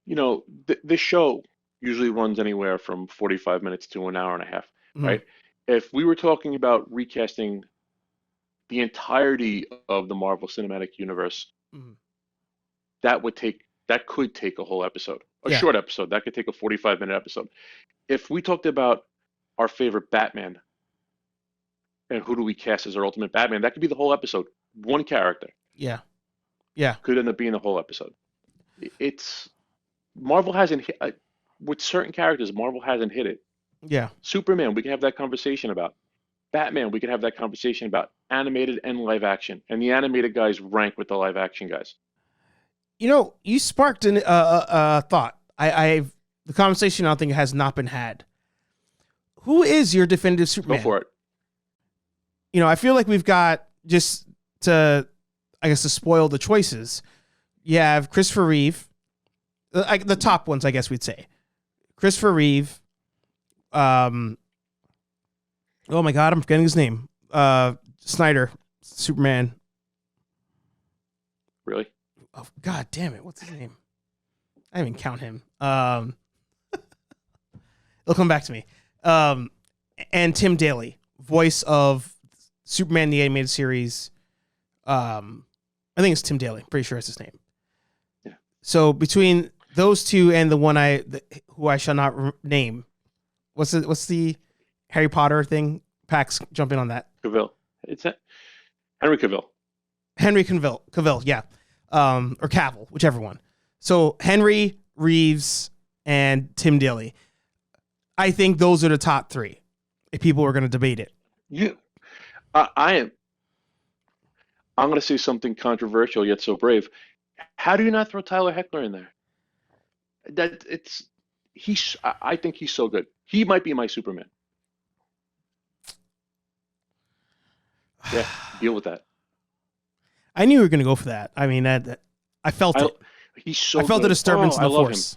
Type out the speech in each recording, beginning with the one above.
this show usually runs anywhere from 45 minutes to an hour and a half, Mhm. right? If we were talking about recasting the entirety of the Marvel Cinematic Universe, Mhm. that could take a whole episode, a Yeah. short episode. That could take a 45-minute episode. If we talked about our favorite Batman and who do we cast as our ultimate Batman, that could be the whole episode. One character Yeah. Yeah. could end up being the whole episode. It's Marvel hasn't hit with certain characters. Marvel hasn't hit it. Yeah. Superman, we can have that conversation about. Batman, we can have that conversation about animated and live action. And the animated guys rank with the live action guys. You sparked a thought. The conversation I don't think has not been had. Who is your definitive Go Superman? for it. I feel like we've got just to, I guess, to spoil the choices. You have Christopher Reeve, the top ones, I guess we'd say. Christopher Reeve. Oh my God, I'm forgetting his name. Snyder, Superman. Really? Oh God damn it, what's his name? I didn't even count him. It'll come back to me. And Tim Daly, voice of Superman the animated series. I think it's Tim Daly. Pretty sure it's his name. Yeah. So between those two and the one who I shall not name, what's the Harry Potter thing? Pax, jump in on that. Cavill. It's Henry Cavill. Henry Cavill, yeah. Or Cavill, whichever one. So Henry, Reeves, and Tim Daly. I think those are the top three. If people were going to debate it. You, I am. I'm going to say something controversial yet so brave. How do you not throw Tyler Heckler in there? That it's he's. I think he's so good. He might be my Superman. Yeah, deal with that. I knew you were going to go for that. I mean, I felt I it. He's I so felt the good. disturbance Oh, in I the love him. force.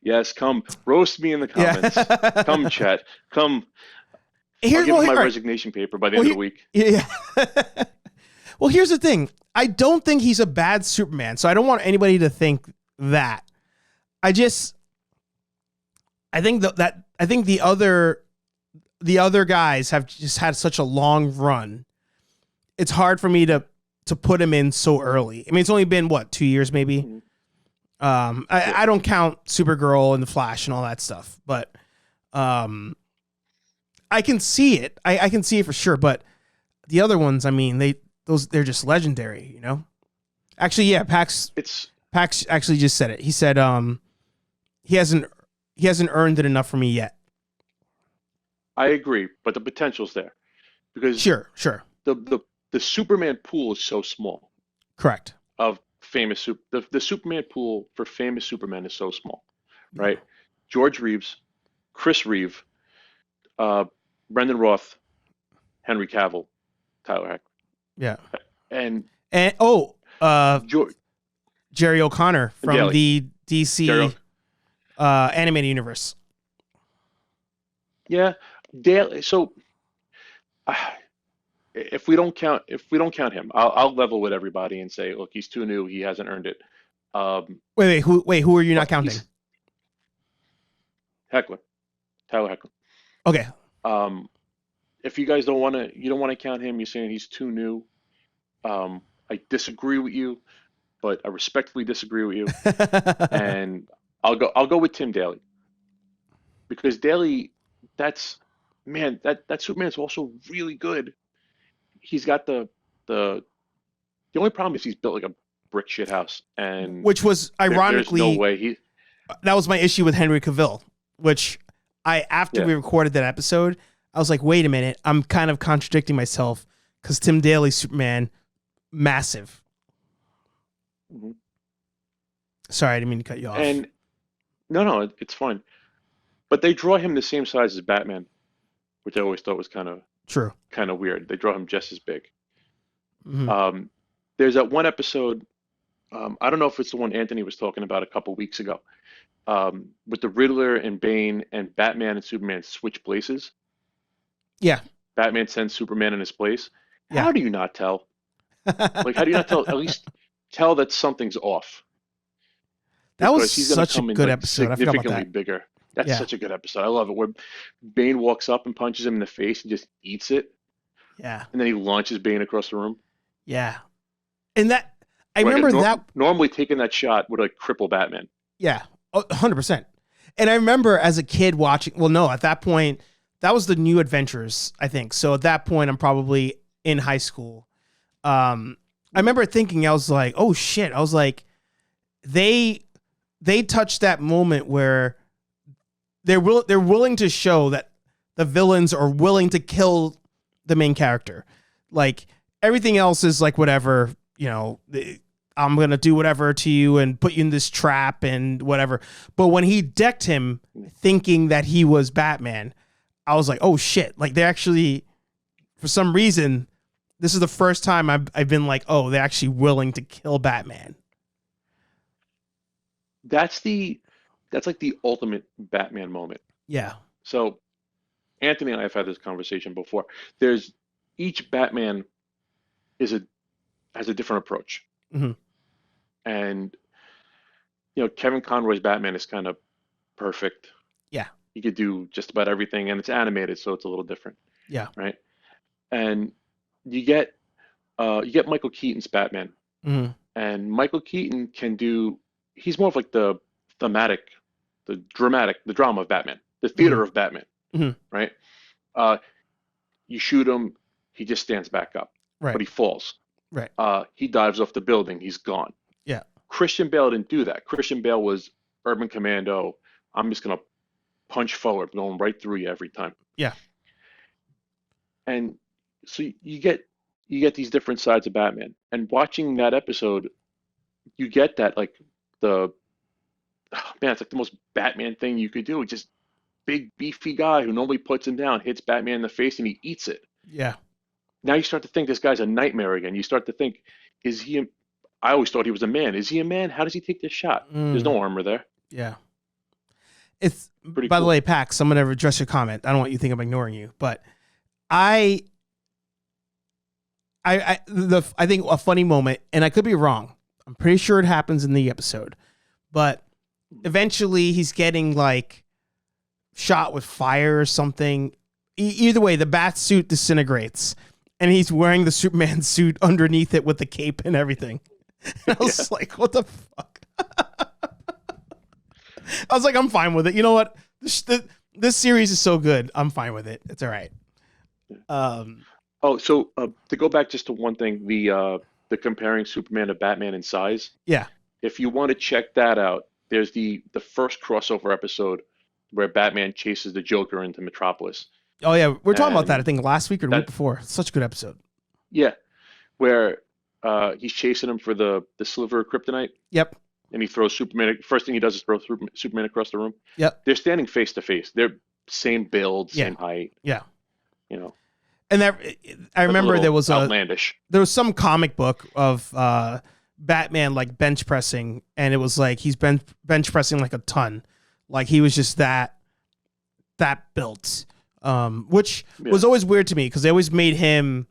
Yes, come roast me in the comments. Yeah. Come chat. Come. I'll Here's give him my all right. resignation paper by the end of the week. Yeah. Well, here's the thing. I don't think he's a bad Superman, so I don't want anybody to think that. I think the other guys have just had such a long run. It's hard for me to put him in so early. I mean, it's only been what, 2 years maybe. Mhm. I don't count Supergirl and the Flash and all that stuff, but I can see it. I can see it for sure. But the other ones, I mean, they're just legendary, Actually, yeah, Pax actually just said it. He said he hasn't earned it enough for me yet. I agree, but the potential's there because Sure. the Superman pool is so small Correct. of the Superman pool for famous Supermen is so small, right? George Reeves, Chris Reeve, uh, Brendan Roth, Henry Cavill, Tyler Heck, Yeah. and And George Jerry O'Connor from Daly. the DC Jerry, animated universe. yeah, Daly. So uh, if we don't count him, I'll level with everybody and say, look, he's too new. He hasn't earned it. Who are you not But counting? he's Heckler, Tyler Heckler. Okay. Um, if you guys you don't want to count him. You're saying he's too new. I disagree with you, but I respectfully disagree with you. And I'll go with Tim Daly because Daly, that's man, that Superman's also really good. He's got the only problem is he's built like a brick shit house, and Which was there's no ironically, way he. that was my issue with Henry Cavill, which after Yeah. we recorded that episode, I was like, wait a minute, I'm kind of contradicting myself because Tim Daly's Superman, massive. Mhm. Sorry, I didn't mean to cut you off. And no, it's fine. But they draw him the same size as Batman, which I always thought was True. kind of weird. They draw him just as big. Mhm. There's that one episode. I don't know if it's the one Anthony was talking about a couple weeks ago, with the Riddler and Bane and Batman and Superman switch places. Yeah. Batman sends Superman in his place. Yeah. How do you not tell? Like, how do you not tell? At least tell that something's off That was because he's going to such a come in good like episode. I forgot about significantly that. bigger. That's Yeah. such a good episode. I love it. Where Bane walks up and punches him in the face and just eats it, Yeah. and then he launches Bane across the room. Yeah. And that, I Like remember that. normally taking that shot would like cripple Batman. Yeah. 100%. And I remember as a kid watching, well, no, at that point, that was the New Adventures, I think. So at that point, I'm probably in high school. I remember thinking, I was like, oh shit. I was like, they touched that moment where they're willing to show that the villains are willing to kill the main character. Like everything else is like whatever, I'm going to do whatever to you and put you in this trap and whatever. But when he decked him thinking that he was Batman, I was like, oh shit. Like they actually, for some reason, this is the first time I've been like, oh, they're actually willing to kill Batman. That's like the ultimate Batman moment. Yeah. So Anthony and I have had this conversation before. There's each Batman has a different approach. Mm-hmm. And Kevin Conroy's Batman is kind of perfect. Yeah. He could do just about everything, and it's animated, so it's a little different. Yeah. Right. And you get Michael Keaton's Batman, Mm-hmm. and Michael Keaton he's more of like the thematic, the drama of Batman, the theater of Batman. Mm-hmm. Right. You shoot him, he just stands back up, Right. but he falls. Right. He dives off the building, he's gone. Yeah. Christian Bale didn't do that. Christian Bale was Urban Commando. I'm just gonna punch forward, going right through you every time. Yeah. And so you get these different sides of Batman. And watching that episode, you get that like it's like the most Batman thing you could do. Just big beefy guy who nobody puts him down, hits Batman in the face and he eats it. Yeah. Now you start to think this guy's a nightmare again. You start to think, I always thought he was a man. Is he a man? How does he take this shot? There's no armor there. Yeah. It's Pretty by the cool. way, Pax, I'm gonna address your comment. I don't want you to think I'm ignoring you, but I think a funny moment, and I could be wrong. I'm pretty sure it happens in the episode, but eventually he's getting like shot with fire or something. Either way, the bat suit disintegrates, and he's wearing the Superman suit underneath it with the cape and everything. And I was like, what the fuck? I was like, I'm fine with it. You know what? This series is so good. I'm fine with it. It's all right. So to go back just to one thing, the comparing Superman to Batman in size. Yeah. If you want to check that out, there's the first crossover episode where Batman chases the Joker into Metropolis. Oh yeah, we're talking about And that. I think last week or the week before. Such a good episode. Yeah, where he's chasing him for the sliver of kryptonite. Yep. And he throws Superman. First thing he does is throw Superman across the room. Yep. They're standing face to face. They're same build, same height. Yeah. Like And that I remember there was outlandish. There was some comic book of Batman like bench pressing, and it was like he's bench pressing like a ton, like he was just that built, which was always weird to me because they always made him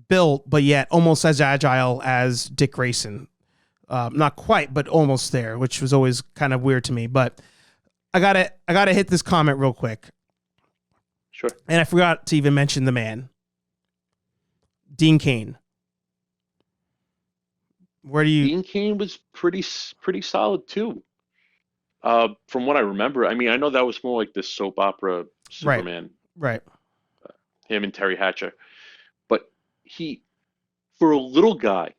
built, but yet almost as agile as Dick Grayson. Not quite, but almost there, which was always kind of weird to me. But I gotta hit this comment real quick. Sure. And I forgot to even mention the man, Dean Cain. Where do you? Dean Cain was pretty solid too. From what I remember, I mean, I know that was more like this soap opera Superman, Right. him and Terry Hatcher, but for a little guy,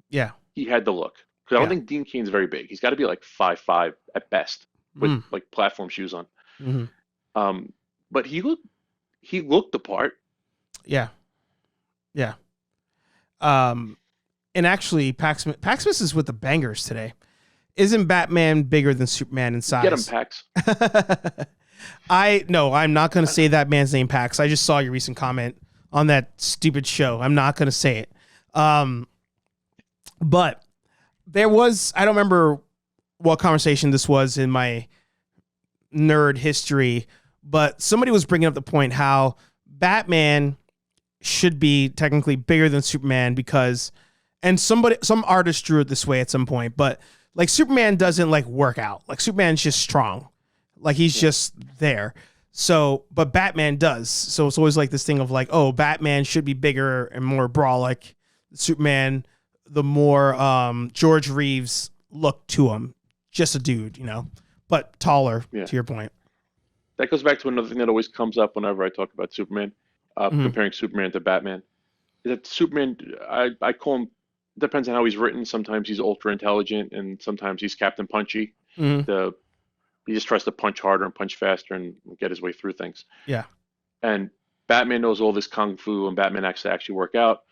Yeah. he had the look. Because I don't think Dean Cain's very big. He's got to be like 5'5" at best with like platform shoes on. Mm-hmm. But he looked the part. Yeah. Yeah. And actually, Paxmas is with the bangers today. Isn't Batman bigger than Superman in size? Get him, Pax. I'm not going to say that man's name, Pax. I just saw your recent comment on that stupid show. I'm not going to say it. But there was, I don't remember what conversation this was in my nerd history, but somebody was bringing up the point how Batman should be technically bigger than Superman because And some artist drew it this way at some point, but like Superman doesn't like work out. Like Superman's just strong. Like he's just there. So, but Batman does. So it's always like this thing of like, oh, Batman should be bigger and more brolic. Superman, the more George Reeves look to him. Just a dude, you know, but taller, to your point. That goes back to another thing that always comes up whenever I talk about Superman, comparing Superman to Batman. Is that Superman, I call him, depends on how he's written. Sometimes he's ultra intelligent and sometimes he's Captain Punchy. He just tries to punch harder and punch faster and get his way through things. Yeah. And Batman knows all this kung fu and Batman actually work out.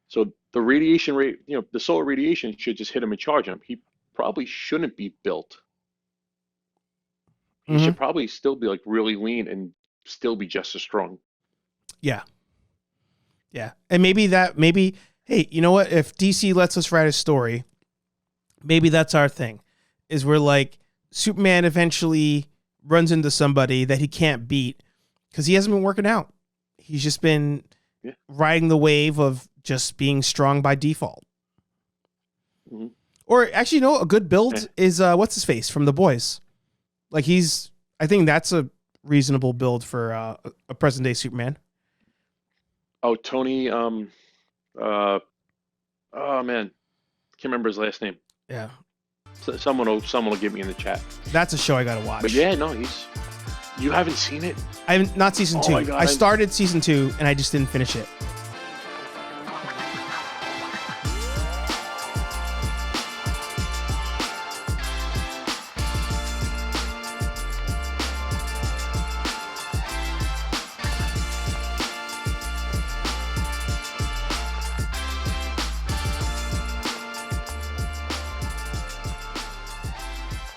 So the radiation rate, you know, the solar radiation should just hit him and charge him. He probably shouldn't be built. He should probably still be like really lean and still be just as strong. Yeah. Yeah. And maybe, hey, you know what? If DC lets us write a story, maybe that's our thing, is we're like, Superman eventually runs into somebody that he can't beat because he hasn't been working out. He's just been riding the wave of just being strong by default. Or actually, you know, a good build is what's his face from The Boys. Like I think that's a reasonable build for a present day Superman. Oh, Tony. Oh man, can't remember his last name. Yeah. So someone will give me in the chat. That's a show I gotta watch. But yeah, no, you haven't seen it. I haven't, not season 2. My God, I started season 2 and I just didn't finish it.